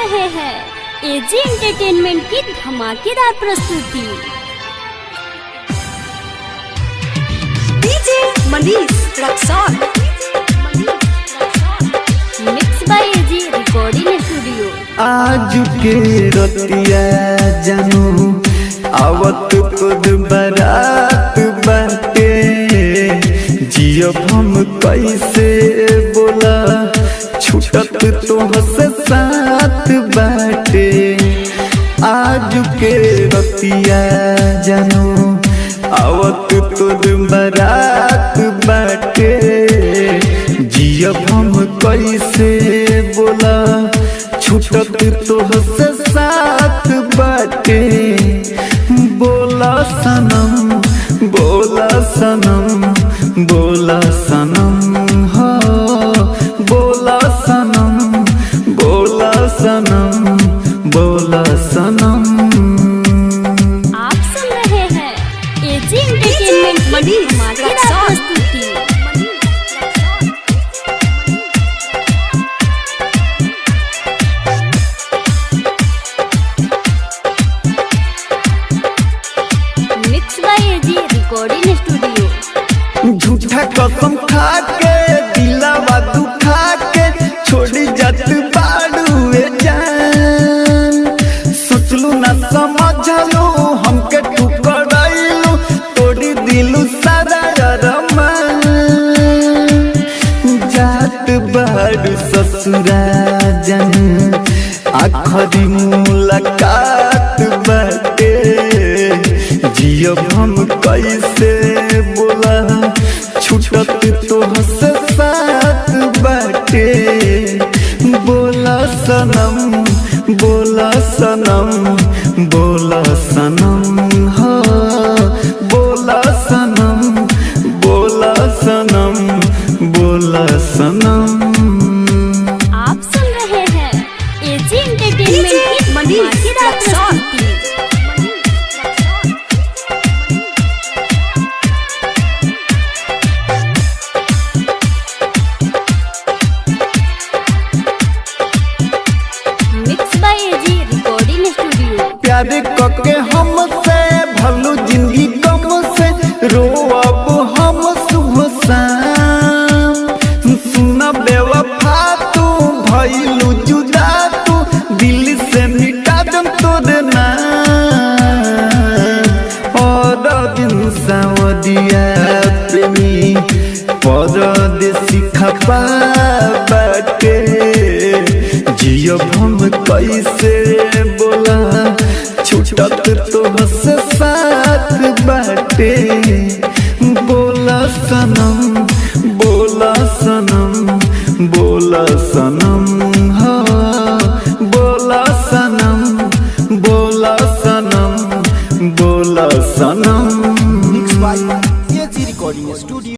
रहे हैं AG entertainment की धमाकेदार प्रस्तुति। DJ Manish Raxaul mix by AG recording studio. आज के रतिया जानू आवत खुद बारात बाटे, जियब हम कैसे बोला छूटत तोहसे साथ बाटे। आज के रतिया जानू आवत खुद बारात बाटे, जियब हम कैसे बोला छूटत तोहसे साथ बाटे। बोला सनम बोला सनम बोला सनम हो, बोला सनम बोला सनम बोला सनम। आप सुन रहे हैं एजी एंटरटेनमेंट की धमाकेदार प्रस्तुति। Mix by AG recording studio. झूठा कसम खा के दिलावा दुखा के छोड़ी जात बाड़ुए जान। सोचलू ना समझलू हमके ठुकराइलू, तोड़ी दिलू सारा अरमान। जात बाड़ू ससुरा जन आखरी मुलाकात बाटे, जियब हम कैसे बोला छूटत तोहसे साथ बाटे। बोला सनम बोला सनम बोला सनम हो, बोला सनम बोला सनम बोला सनम। आप सुन रहे हैं एजी एंटरटेनमेंट की धमाकेदार प्रस्तुति। Mix by AG recording studio. प्यार कके हमसे भलू जिंदगी कम से रोअब हम सुबह शाम। सुना बेवफा तू भइलू जुदा, तू दिल से मिटा दम तोरे नाम। और दिन सावदिया प्रेमी परदेसी खपा बाटे, जियब हम कैसे बोला छूटत तोहसे साथ बाटे। बोला सनम बोला सनम बोला सनम हो, बोला सनम बोला सनम बोला सनम। Mix by AG recording studio.